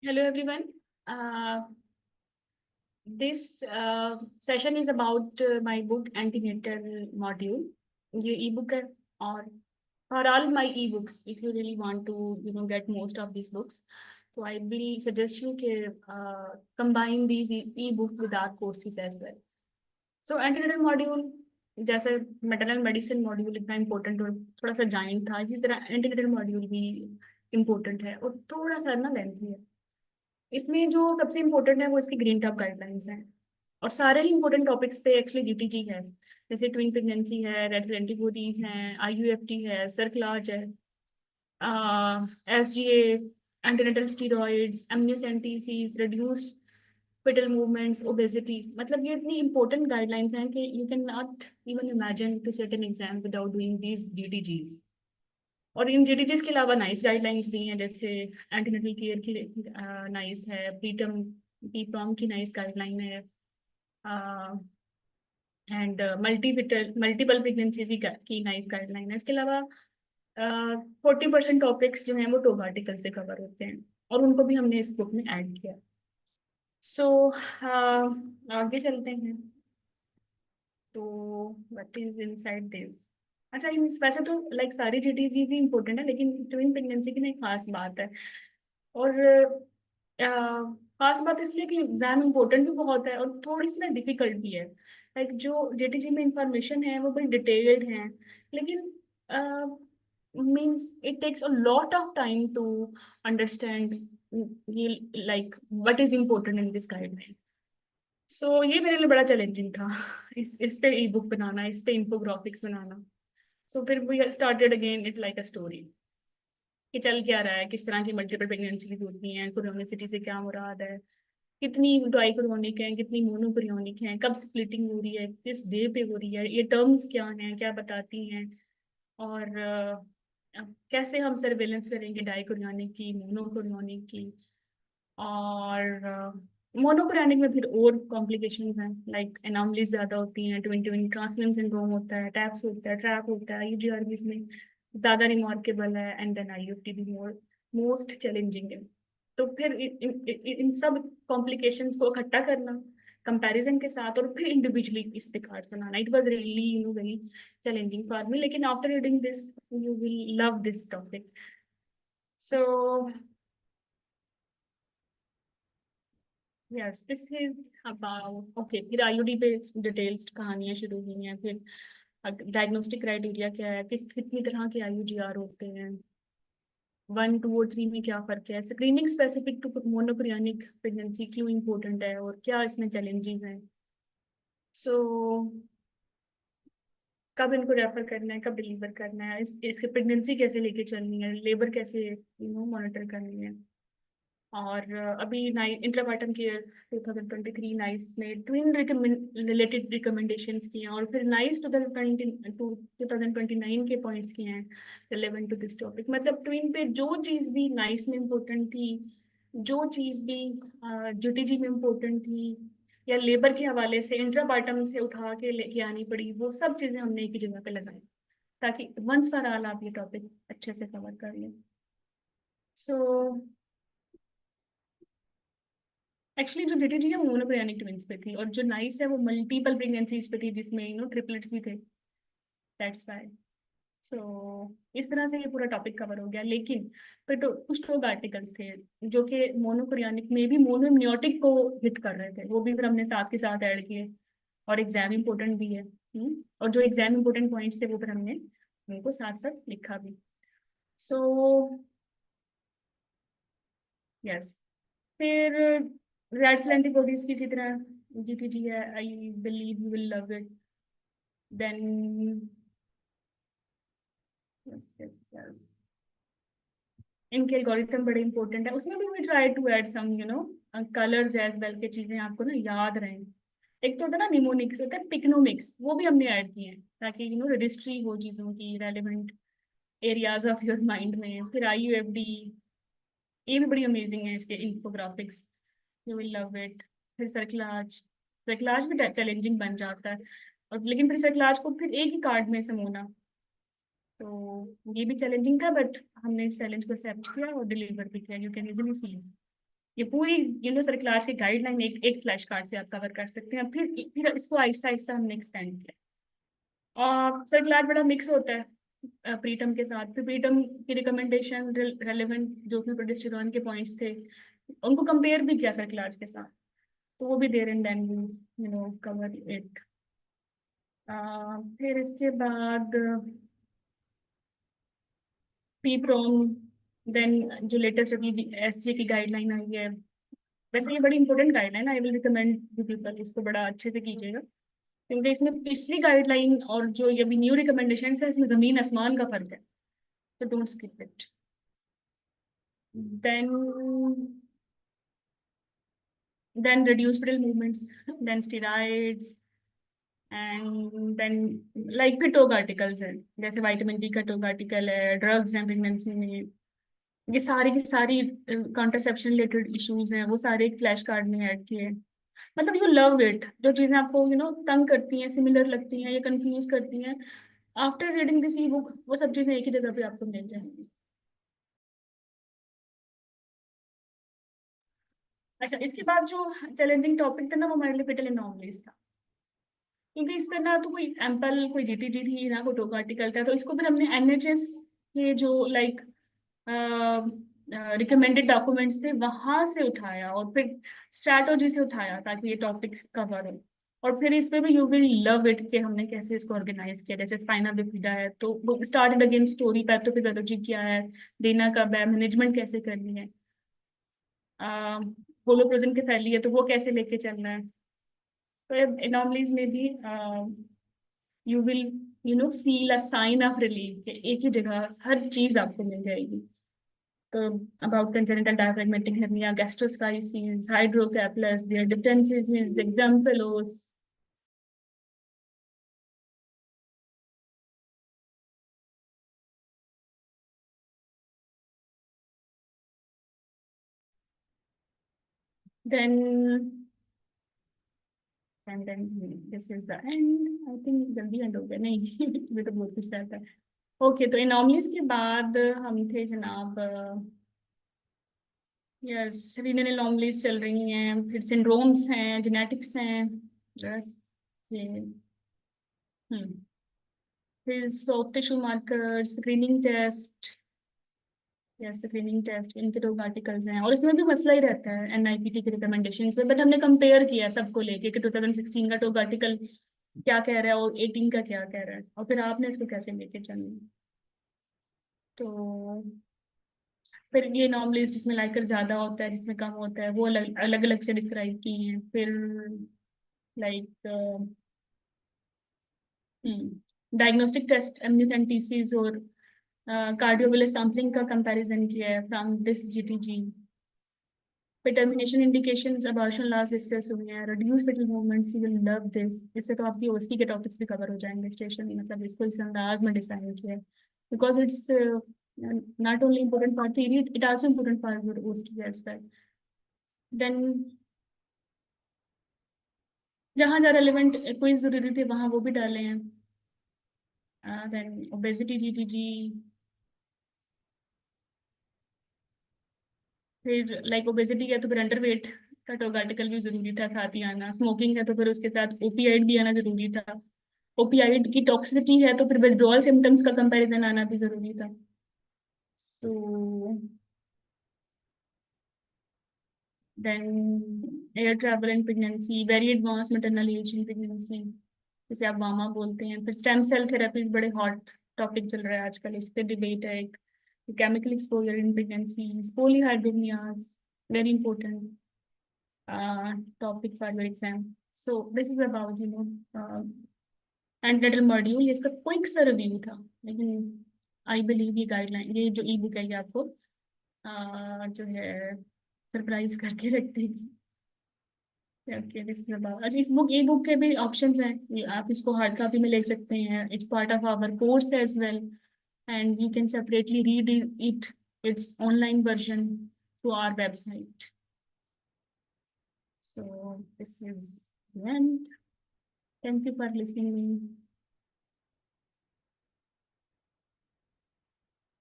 Hello everyone. This session is about my book Antenatal Module. ये e-book है और for all my e-books, if you really want to get most of these books, so I will suggest you कि combine these e-book with our courses as well. So antenatal module जैसे maternal medicine module इतना important और थोड़ा सा giant था, इसी तरह antenatal module भी important है और थोड़ा सा ना lengthy है। इसमें जो सबसे इम्पोर्टेंट है वो इसकी ग्रीन टॉप गाइडलाइंस हैं और सारे ही इम्पोर्टेंट टॉपिक्स पे एक्चुअली जीटीजी है। जैसे ट्विन प्रेगनेंसी है, रेड एंटीबॉडीज हैं, आईयूएफटी है, सर्कलाज है, SGA, antenatal steroids, amniocentesis, reduce fetal movements, obesity। मतलब ये इतनी important guidelines हैं कि you cannot even imagine to sit an exam without doing these GTGs। और इन जीटीजीज के अलावा नाइस गाइडलाइंस भी हैं, जैसे एंटीनेटल केयर की नाइस है, प्रीटर्म पीप्रॉम की नाइस गाइडलाइन है, एंड मल्टीपल प्रेगनेंसी की नाइस गाइडलाइन है। इसके अलावा 40% टॉपिक्स जो हैं वो टॉप आर्टिकल से कवर होते हैं और उनको भी हमने इस बुक में ऐड किया। सो आगे चलते हैं। तो व्हाट इज इनसाइड दिस। अच्छा, वैसे तो लाइक सारी जीटीज ही इंपॉर्टेंट है, लेकिन ट्विन प्रेगनेंसी की ना एक खास बात है। और खास बात इसलिए कि एग्जाम इम्पोर्टेंट भी बहुत है और थोड़ी सी ना डिफिकल्ट भी है। लाइक जो जेटीजी में इंफॉर्मेशन है वो बड़ी डिटेल्ड है, लेकिन means it takes a lot of time to understand ये like what is important in this guideline. So ये मेरे लिए बड़ा चैलेंजिंग था इस पे ई बुक बनाना, इस पे इंफोग्राफिक्स बनाना। सो फिर we started again it like a story कि चल क्या रहा है, किस तरह की मल्टीपल प्रेगनेंसीज होती हैं, क्रोनिसिटी से क्या मुराद है, कितनी डाइक्रोनिक है, कितनी मोनोक्रोनिक है, कब स्प्लिटिंग हो रही है, किस डे पे हो रही है, ये टर्म्स क्या हैं, क्या बताती हैं, और कैसे हम सर्वेलेंस करेंगे डाइक्रोनिक की, मोनोक्रोनिक की। और मोनोक्रोनिक में फिर और कॉम्प्लिकेशंस हैं, लाइक एनॉमलीज ज्यादा होती हैं, ट्विन ट्विन ट्रांसमिशन सिंड्रोम होता है, टैप्स होता है, ट्रैप होता है, यूजीआरबी इसमें ज्यादा रिमार्केबल है, एंड देन आईयूएफटी भी मोस्ट चैलेंजिंग है। तो फिर इन सब कॉम्प्लिकेशंस को इकट्ठा करना कंपैरिजन के साथ और फिर इंडिविजुअली इस पे कार्ड्स बनाना, it was really very challenging for me, लेकिन after reading this you will love this topic. So yes, this is about okay. फिर आईयूडी पे डिटेल्स कहानियां शुरू हुई हैं। फिर डायग्नोस्टिक क्राइटेरिया क्या है, कितनी तरह के आईयूजीआर होते हैं, 1, 2 और 3 में क्या फर्क है, स्क्रीनिंग स्पेसिफिक टू मोनोक्रियानिक प्रेगनेंसी क्यों इम्पोर्टेंट है और क्या इसमें चैलेंजेस हैं। सो कब इनको रेफर करना है, कब डिलीवर करना है, इसके प्रेगनेंसी कैसे लेके चलनी है, लेबर कैसे मॉनिटर करनी है। और अभी इंट्रापार्टम केयर 2023 नाइस ने ट्विन रिलेटेड रिकमेंडेशंस किए हैं और फिर नाइस 2029 के पॉइंट्स किए हैं रिलेवेंट टू दिस टॉपिक। मतलब ट्विन पे जो चीज़ भी नाइस में इम्पोर्टेंट थी, जो चीज़ भी जीटीजी में इम्पोर्टेंट थी, या लेबर के हवाले से इंट्रापार्टम से उठा के लेके आनी पड़ी, वो सब चीज़ें हमने एक ही जगह पे लगाई ताकि वंस फॉर ऑल आप ये टॉपिक अच्छे से कवर कर लें। सो एक्चुअली जो डिटीजी है वो मोनोक्रोनिक ट्विंस पे थी और जो नाइस है वो मल्टीपल प्रेगनेंसीज पे थी जिसमें ट्रिपलेट्स भी थे। That's why. सो इस तरह से ये पूरा टॉपिक कवर हो गया, लेकिन फिर तो कुछ लोग आर्टिकल्स थे जो कि मोनोक्रोनिक में भी मोनोम्नियोटिक को हिट कर रहे थे, वो भी फिर हमने साथ के साथ ऐड किए। और एग्जाम इम्पोर्टेंट भी है। और जो एग्जाम इम्पोर्टेंट पॉइंट्स थे वो फिर हमने उनको साथ साथ लिखा भी। सो यस, फिर रेड सेल एंटीबॉडीज की इसी तरह जीटीजी है, I believe you will love it. Then yes yes yes, इनके एल्गोरिथम बड़े इंपॉर्टेंट है, उसमें भी we try to add some colours as well के चीजें आपको ना याद रहें। एक तो होता है ना निमोनिक्स, होता है पिक्नोमिक्स, वो भी हमने ऐड किए हैं ताकि रजिस्ट्री हो चीजों की relevant areas of your mind में। फिर आईयूएफडी, ये भी बड़ी अमेजिंग है इसके infographics, you will love it. फिर सर्कलाज, सर्कलाज भी चैलेंजिंग बन जाता है, और लेकिन फिर सर्कलाज को फिर एक ही कार्ड में समोना, तो ये भी चैलेंजिंग था, बट हमने इस चैलेंज को एक्सेप्ट किया और डिलीवर भी किया, यू कैन इजीली सी। ये पूरी सर क्लास की गाइडलाइन एक एक फ्लैश कार्ड से आप कवर कर सकते हैं। फिर इसको आहिस्ता आहिस्ता हमने एक्सपेंड किया। और सर क्लास बड़ा मिक्स होता है प्रीटम के साथ। फिर प्रीटम की रिकमेंडेशन रेलेवेंट जो भी प्रोजेस्टेरॉन के पॉइंट्स थे उनको कंपेयर भी किया सर क्लास के साथ, तो वो भी there and then cover it. फिर इसके बाद पी प्रोम, देन जो लेटेस्ट अभी एसजे की गाइडलाइन आई है। वैसे ये बड़ी important guideline, I will recommend you people इसको बड़ा अच्छे से कीजिएगा, क्योंकि इसमें पिछली गाइडलाइन और जो ये अभी न्यू रिकमेंडेशन है इसमें जमीन आसमान का फर्क है, तो don't skip it. Then reduce pedal movements, then steroids, and then like फिर टोग आर्टिकल्स हैं, जैसे विटामिन डी का टोग आर्टिकल है, ड्रग्स हैं प्रेगनेंसी में, ये सारी की सारी कॉन्ट्रासेप्शन रिलेटेड इश्यूज हैं, वो सारे एक फ्लैश कार्ड में ऐड किए। मतलब यू लव इट, जो चीजें आपको तंग करती हैं, सिमिलर लगती हैं या कंफ्यूज करती हैं, after reading this E book वो सब चीजें एक ही जगह पे आपको मिल जाएंगी। अच्छा, इसके बाद जो चैलेंजिंग टॉपिक था ना वो हमारे लिए फेटल एनॉमलीज था, क्योंकि इस पर ना तो कोई एम्पल कोई जीटीजी थी ना कोई टोक आर्टिकल था, तो इसको फिर हमने एनएचएस के जो लाइक रिकमेंडेड डॉक्यूमेंट्स थे वहां से उठाया और फिर स्ट्रैटेजी से उठाया ताकि ये टॉपिक्स कवर हो। और फिर इस पे भी यू विल लव इट कि हमने कैसे इसको ऑर्गेनाइज किया। जैसे स्पाइना बिफिडा है तो स्टार्टेड अगेन स्टोरी, पैथोफिजियोलॉजी क्या है, देना कब है, मैनेजमेंट कैसे करनी है, होलोप्रोजन की फैली है तो वो कैसे लेके चलना है। तो एनॉमलीज में भी you will feel a sign of relief, एक ही जगह हर चीज आपको मिल जाएगी। तो about congenital diaphragmatic hernia, gastroschisis, hydrocephalus, their differences, examples. Then then this is the end. I think जल्दी end हो गया नहीं ये तो बहुत कुछ रहता है। ओके, तो एनोमलीज के बाद हम थे जनाब, यस रीनल एनोमलीज चल रही हैं, फिर सिंड्रोम्स हैं, जेनेटिक्स हैं, बस ये। हम्म फिर soft tissue marker, screening test, yes screening test, इनके दो आर्टिकल्स हैं। और इसमें भी मसला ही रहता है एनआईपीटी के रिकमेंडेशन में, बट हमने कंपेयर किया सबको लेके कि 2016 का टोग आर्टिकल क्या कह रहा है और 18 का क्या कह रहा है, और फिर आपने इसको कैसे लेके चलना है। तो फिर ये नॉर्मली जिसमें लाइकर ज्यादा होता है जिसमें कम होता है वो अलग अलग अलग से डिस्क्राइब की हैं। फिर लाइक डायग्नोस्टिक टेस्ट एमनिसेंटीसीज और कार्डियोवेलर सैम्पलिंग का कंपैरिजन किया है फ्रॉम दिस जीटीजी। फिर termination indications abortion last discuss हुई हैं, reduce fetal movements, you will love this, इससे तो आपकी ओएसटी के टॉपिक्स भी कवर हो जाएंगे स्टेशन, मतलब इसको इस अंदाज में डिजाइन किया है because it's not only important for theory, it also important for your OST as well. Then जहाँ जहाँ रेलिवेंट क्विज जरूरी थे वहाँ वो भी डाले हैं। देन ओबेसिटी जीटीजी, फिर लाइक ओबेसिटी है तो फिर अंडरवेट का टॉक आर्टिकल भी जरूरी था साथ ही आना, स्मोकिंग है तो फिर उसके साथ ओपीआइड भी आना जरूरी था, ओपीआइड की टॉक्सिसिटी है तो फिर विड्रॉल सिम्टम्स का कंपैरिजन आना भी जरूरी था। तो then air travel in pregnancy, very advance maternal age in pregnancy, जिसे आप वामा बोलते हैं। फिर स्टेम सेल थेरेपी बड़े हॉट टॉपिक चल रहा है आजकल, इस पे डिबेट है एक। Chemical exposure in pregnancy, polyhydramnios, very important topic for your exam. So this is about antenatal module, इसका क्विक सा रिव्यू था, लेकिन आई बिलीव ये गाइडलाइन ये जो ई बुक है ये आपको जो है सरप्राइज करके रख देगी। ओके, दिस इज अबाउट, अच्छा इस बुक ई बुक के भी ऑप्शंस हैं, आप इसको हार्ड कॉपी में ले सकते हैं, it's part of our course as well, and you can separately read it its online version to our website. So this is the end. Thank you for listening.